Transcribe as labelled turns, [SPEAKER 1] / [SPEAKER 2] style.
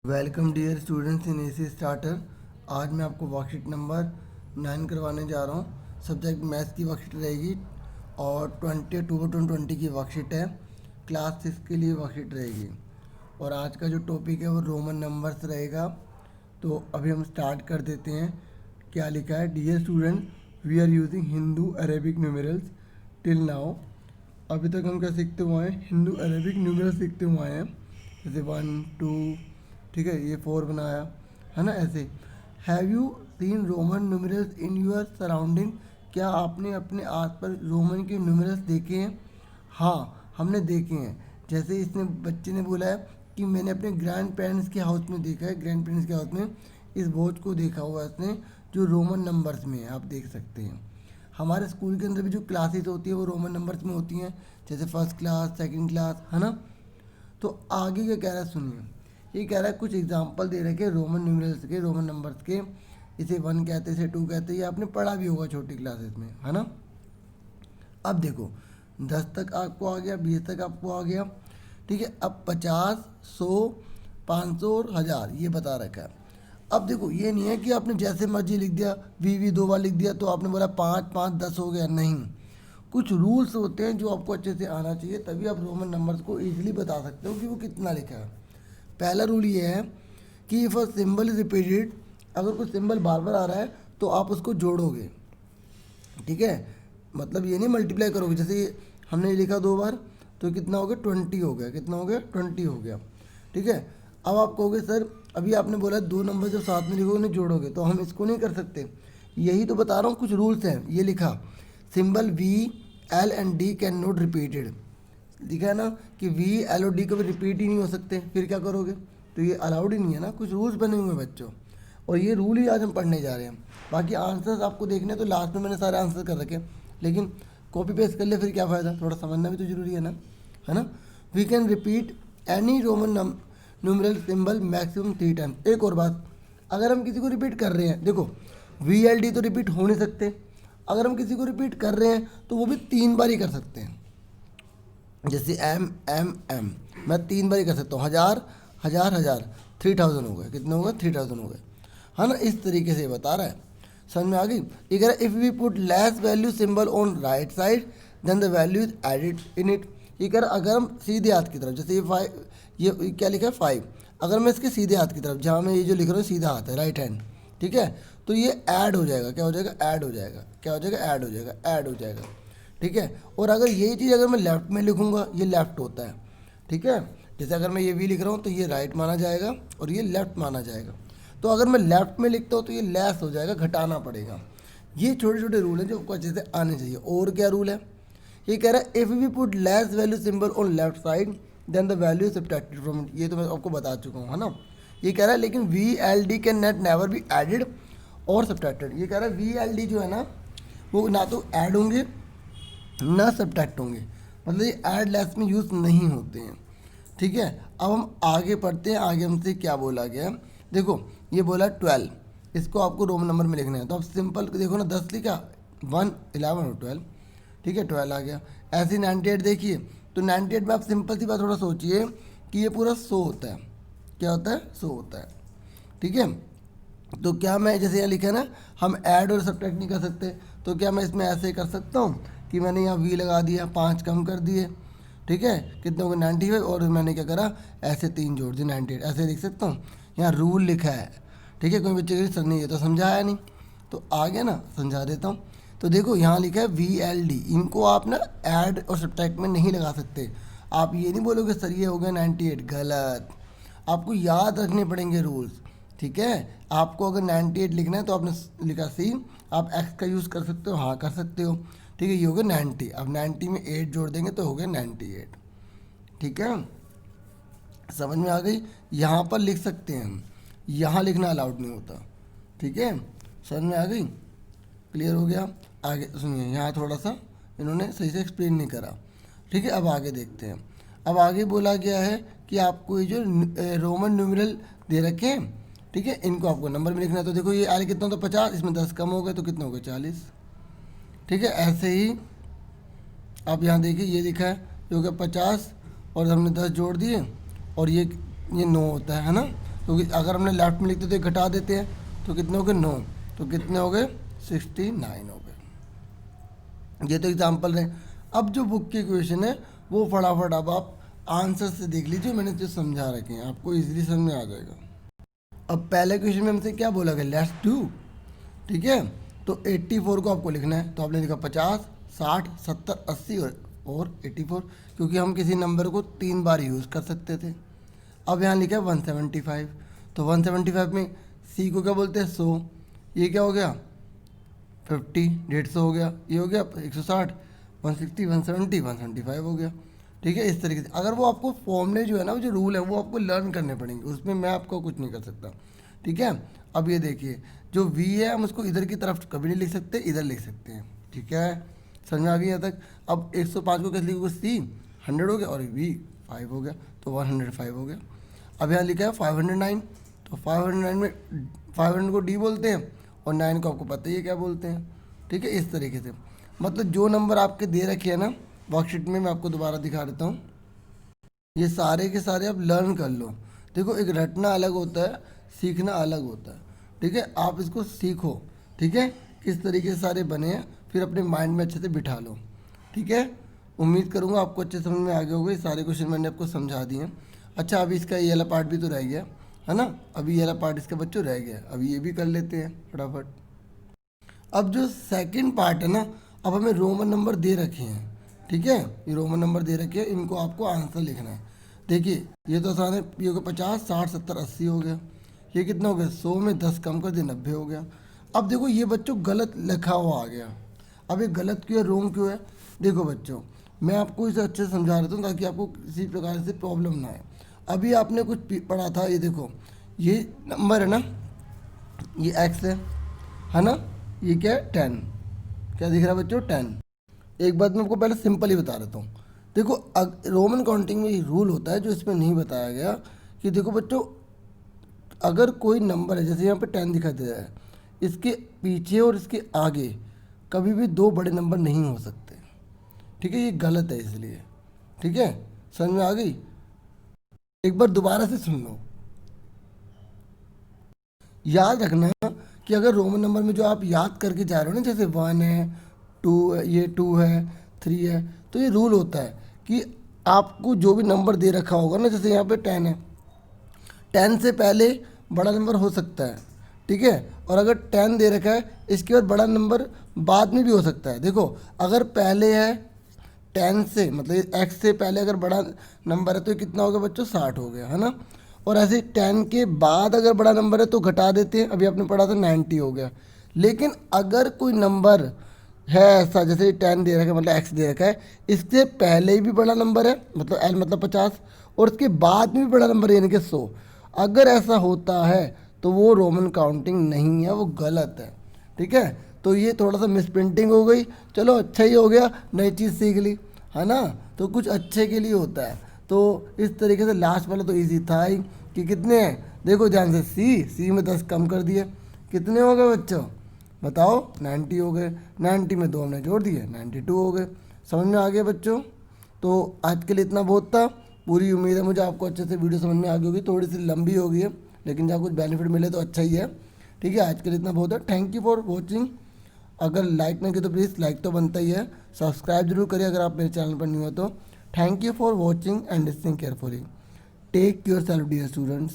[SPEAKER 1] Welcome dear students in AC starter. आज मैं आपको वर्कशीट नंबर 9 करवाने जा रहा हूँ। सब्जेक्ट मैथ्स की वर्कशीट रहेगी और 20 अक्टूबर 2020 की वर्कशीट है। क्लास 6 के लिए वर्कशीट रहेगी और आज का जो टॉपिक है वो रोमन नंबर्स रहेगा। तो अभी हम स्टार्ट कर देते हैं। क्या लिखा है? Dear student, we are using Hindu Arabic numerals till now. अभी तक हम क्या सीखते हुए हैं? हिंदू अरेबिक न्यूमेरल्स सीखते हुए आए हैं। जैसे 1 2, ठीक है, ये 4 बनाया है ना। ऐसे have you seen Roman numerals in your surrounding? क्या आपने अपने आसपास रोमन के न्यूमेरल्स देखे हैं? हाँ, हमने देखे हैं। जैसे इसने बच्चे ने बोला है कि मैंने अपने ग्रैंड पेरेंट्स के हाउस में देखा है। ग्रैंड पेरेंट्स के हाउस में इस वॉच को देखा हुआ है इसने, जो रोमन नंबर्स में है। आप देख सकते हैं हमारे स्कूल के अंदर भी जो क्लासेस होती है वो रोमन नंबर्स में होती हैं, जैसे फर्स्ट क्लास, सेकंड क्लास, है ना। तो आगे क्या कह रहा है सुनिए। ये कह रहा है कुछ एग्जांपल दे रखे रोमन न्यूमेरल्स के, रोमन नंबर्स के। इसे 1 कहते हैं, इसे 2 कहते हैं। ये आपने पढ़ा भी होगा छोटी क्लासेस में, है ना। अब देखो 10 तक आपको आ गया, 20 तक आपको आ गया, ठीक है। अब 50, 100, 500 और 1000 ये बता रखा है। अब देखो ये नहीं है कि आपने जैसे मर्जी लिख दिया, वी 2 बार लिख दिया तो आपने बोला 5 5 10 हो गया। नहीं, कुछ रूल्स होते हैं जो आपको अच्छे से आना चाहिए, तभी आप रोमन नंबर्स को ईजिली बता सकते हो कि वो कितना लिखा है। पहला रूल ये है कि if a symbol is repeated, अगर कोई सिंबल बार बार आ रहा है तो आप उसको जोड़ोगे, ठीक है। मतलब ये नहीं मल्टीप्लाई करोगे। जैसे हमने ये लिखा 2 बार तो कितना हो गया? 20 हो गया। कितना हो गया? 20 हो गया, ठीक है। अब आप कहोगे सर अभी आपने बोला 2 नंबर जब साथ में लिखोगे उन्हें जोड़ोगे, तो हम इसको नहीं कर सकते। यही तो बता रहा हूँ, कुछ रूल्स हैं। ये लिखा symbol V L and D can not repeated, लिखा है ना कि वी एल और डी कभी रिपीट ही नहीं हो सकते। फिर क्या करोगे? तो ये अलाउड ही नहीं है ना। कुछ रूल्स बने हुए हैं बच्चों, और ये रूल ही आज हम पढ़ने जा रहे हैं। बाकी आंसर्स आपको देखने तो लास्ट में मैंने सारे आंसर कर रखे, लेकिन कॉपी पेस्ट कर ले फिर क्या फ़ायदा? थोड़ा समझना भी तो जरूरी है ना। We can repeat any roman numeral symbol maximum 3 times. एक और बात, अगर हम किसी को रिपीट कर रहे हैं, देखो वी एल डी तो रिपीट हो नहीं सकते। अगर हम किसी को रिपीट कर रहे हैं तो वो भी 3 बार ही कर सकते हैं। जैसे एम एम एम मैं 3 बार ही कर सकता हूँ। 1000 1000 1000 3000 हो गए। कितने हो गए? 3000 हो गए, है ना। इस तरीके से ये बता रहा है। समझ में आ गई? ये कह रहा है if we put less value symbol on right side then the value is added in it. ये कह रहा है अगर हम सीधे हाथ की तरफ, जैसे ये 5, ये क्या लिखा है 5, अगर मैं इसके सीधे हाथ की तरफ, जहाँ मैं ये जो लिख रहा हूँ सीधा हाथ है, राइट हैंड, ठीक है, तो ये ऐड हो जाएगा। क्या हो जाएगा? ऐड हो जाएगा। क्या हो जाएगा? ऐड हो जाएगा। ऐड हो जाएगा, ठीक है। और अगर यही चीज़ अगर मैं लेफ्ट में लिखूंगा, ये लेफ्ट होता है, ठीक है। जैसे अगर मैं ये वी लिख रहा हूँ तो ये राइट माना जाएगा और ये लेफ्ट माना जाएगा। तो अगर मैं लेफ्ट में लिखता हूँ तो ये लेस हो जाएगा, घटाना पड़ेगा। ये छोटे छोटे रूल हैं जो आपको अच्छे से आने चाहिए। और क्या रूल है? ये कह रहा है if we put less value symbol on left side then the value subtracted from it. ये तो मैं आपको बता चुका हूँ, है ना। ये कह रहा है लेकिन V L D can not never be added और सब्ट्रैक्टेड। ये कह रहा है वी एल डी जो है ना, वो ना तो ऐड होंगे ना सब्ट्रैक्ट होंगे। मतलब ये ऐड लेस में यूज़ नहीं होते हैं, ठीक है। अब हम आगे पढ़ते हैं। आगे हमसे क्या बोला गया? देखो ये बोला 12, इसको आपको रोमन नंबर में लिखना है। तो अब सिंपल देखो ना, 10 लिखा, 1 11 और 12, ठीक है, 12 आ गया। ऐसे 98 देखिए, तो 98 में आप सिंपल सी बात थोड़ा सोचिए कि ये पूरा 100 होता है। क्या होता है? 100 होता है, ठीक है। तो क्या मैं जैसे यहाँ लिखा है ना, हम ऐड और सब्ट्रैक्ट नहीं कर सकते, तो क्या मैं इसमें ऐसे कर सकता हूँ कि मैंने यहाँ वी लगा दिया, 5 कम कर दिए, ठीक है, कितने हो गए? 95, और मैंने क्या करा, ऐसे 3 जोड़ दिए, 98। ऐसे लिख सकता हूँ। यहाँ रूल लिखा है, ठीक है। कोई बच्चे के सर नहीं है तो समझाया नहीं, तो आ गया ना, समझा देता हूँ। तो देखो यहाँ लिखा है वी एल डी, इनको आप ना ऐड और सब्ट्रैक्ट में नहीं लगा सकते। आप ये नहीं बोलोगे सर ये हो गया 98, गलत। आपको याद रखने पड़ेंगे रूल्स, ठीक है। आपको अगर 98 लिखना है तो आपने लिखा सी, आप एक्स का यूज़ कर सकते हो, हाँ कर सकते हो, ठीक है। ये हो गया 90, अब 90 में 8 जोड़ देंगे तो हो गया 98, ठीक है। समझ में आ गई? यहाँ पर लिख सकते हैं हम, यहाँ लिखना अलाउड नहीं होता, ठीक है। समझ में आ गई? क्लियर हो गया? आगे सुनिए, यहाँ थोड़ा सा इन्होंने सही से एक्सप्लेन नहीं करा, ठीक है। अब आगे देखते हैं। अब आगे बोला गया है कि आपको ये जो रोमन न्यूमेरल दे रखे हैं, ठीक है, इनको आपको नंबर में लिखना है। तो देखो ये आगे कितना, तो 50, इसमें 10 कम हो गए तो कितने हो गए? 40, ठीक है। ऐसे ही आप यहाँ देखिए, ये लिखा है ये हो गया 50 और हमने 10 जोड़ दिए, और ये 9 होता है ना। क्योंकि अगर हमने लेफ्ट में लिखते तो घटा देते हैं, तो कितने हो गए 9, तो कितने हो गए 69 हो गए। ये तो एग्जाम्पल है। अब जो बुक की इक्वेशन है वो फटाफट अब आप आंसर से देख लीजिए, मैंने जो समझा रखे हैं आपको इजीली समझ में आ जाएगा। अब पहले क्वेश्चन में हमसे क्या बोला गया, लेट्स डू, ठीक है। तो 84 को आपको लिखना है, तो आपने लिखा 50, 60, 70, 80 और 84, क्योंकि हम किसी नंबर को 3 बार यूज़ कर सकते थे। अब यहाँ लिखा है 175, तो 175 में सी को क्या बोलते हैं 100, ये क्या हो गया 50, 150 हो गया, ये हो गया 160, 160, 170, 175 हो गया, ठीक है। इस तरीके से अगर वो आपको फॉर्मूले जो है ना, वो जो रूल है वो आपको लर्न करने पड़ेंगे, उसमें मैं आपको कुछ नहीं कर सकता, ठीक है। अब ये देखिए जो v है हम उसको इधर की तरफ कभी नहीं लिख सकते, इधर लिख सकते हैं, ठीक है। समझ में आ गई यहाँ तक। अब 105 को कैसे लिखोगे, c 100 हो गया और v 5 हो गया, तो 105 हो गया। अब यहाँ लिखा है 509, तो 509 में 500 को d बोलते हैं और 9 को आपको पता ही है क्या बोलते हैं, ठीक है। इस तरीके से मतलब जो नंबर आपके दे रखे हैं ना वर्कशीट में, मैं आपको दोबारा दिखा देता हूँ, ये सारे के सारे आप लर्न कर लो। देखो एक रटना अलग होता है, सीखना अलग होता है, ठीक है। आप इसको सीखो, ठीक है, किस तरीके से सारे बने हैं, फिर अपने माइंड में अच्छे से बिठा लो, ठीक है। उम्मीद करूँगा आपको अच्छे समझ में आ गए होंगे, सारे क्वेश्चन मैंने आपको समझा दिए। अच्छा अभी इसका ये वाला पार्ट भी तो रह गया है ना, अभी ये वाला पार्ट इसका बच्चों रह गया, अभी ये भी कर लेते हैं फटाफट। अब जो सेकंड पार्ट है ना, अब हमें रोमन नंबर दे रखे हैं, ठीक है, ये रोमन नंबर दे रखे हैं, इनको आपको आंसर लिखना है। देखिए ये तो आसान है, ये हो गया 50, 60, 70, 80 हो गया, ये कितना हो गया 100 में 10 कम कर दिया 90 हो गया। अब देखो ये बच्चों गलत लिखा हुआ आ गया, अब ये गलत क्यों है, रोंग क्यों है, देखो बच्चों मैं आपको इसे अच्छे से समझा रहा हूँ ताकि आपको किसी प्रकार से प्रॉब्लम ना आए। अभी आपने कुछ पढ़ा था, ये देखो ये नंबर है ना, ये x है ना, ये क्या है 10, क्या दिख रहा है बच्चों 10। एक बात मैं आपको पहले सिंपल ही बता देता हूँ। देखो रोमन काउंटिंग में ये रूल होता है जो इसमें नहीं बताया गया, कि देखो बच्चों अगर कोई नंबर है, जैसे यहाँ पे 10 दिखाई दे रहा है, इसके पीछे और इसके आगे कभी भी 2 बड़े नंबर नहीं हो सकते, ठीक है, ये गलत है इसलिए, ठीक है। समझ में आ गई, एक बार दोबारा से सुन लो। याद रखना कि अगर रोमन नंबर में जो आप याद करके जा रहे हो ना, जैसे 1 है 2 है, ये 2 है 3 है, तो ये रूल होता है कि आपको जो भी नंबर दे रखा होगा ना, जैसे यहाँ पे 10 है, 10 से पहले बड़ा नंबर हो सकता है, ठीक है। और अगर 10 दे रखा है इसके बाद बड़ा नंबर बाद में भी हो सकता है। देखो अगर पहले है 10 से, मतलब x से पहले अगर बड़ा नंबर है तो कितना हो गया बच्चों 60 हो गया, है ना। और ऐसे 10 के बाद अगर बड़ा नंबर है तो घटा देते हैं, अभी आपने पढ़ा था 90 हो गया। लेकिन अगर कोई नंबर है ऐसा, जैसे 10 दे रखा है मतलब x दे रखा है, इससे पहले भी बड़ा नंबर है मतलब l मतलब 50, और उसके बाद में भी बड़ा नंबर है यानी कि 100, अगर ऐसा होता है तो वो रोमन काउंटिंग नहीं है, वो गलत है, ठीक है। तो ये थोड़ा सा मिस प्रिंटिंग हो गई, चलो अच्छा ही हो गया, नई चीज़ सीख ली, है ना, तो कुछ अच्छे के लिए होता है। तो इस तरीके से लास्ट वाला तो इजी था ही, कि कितने हैं देखो ध्यान से, सी में 10 कम कर दिए, कितने हो गए बच्चों बताओ 90 हो गए, 90 में 2 हमने जोड़ दिए 92 हो गए। समझ में आ गया बच्चों। तो आज के लिए इतना बहुत था, पूरी उम्मीद है मुझे आपको अच्छे से वीडियो समझ में आ गई होगी, थोड़ी सी लंबी हो गई है लेकिन जहाँ कुछ बेनिफिट मिले तो अच्छा ही है, ठीक है। आज के लिए इतना बहुत है, थैंक यू फॉर वॉचिंग। अगर लाइक नहीं किया तो प्लीज़ लाइक तो बनता ही है, सब्सक्राइब जरूर करिए अगर आप मेरे चैनल पर न्यू हो तो। Thank you for watching and listening carefully, take your self dear students.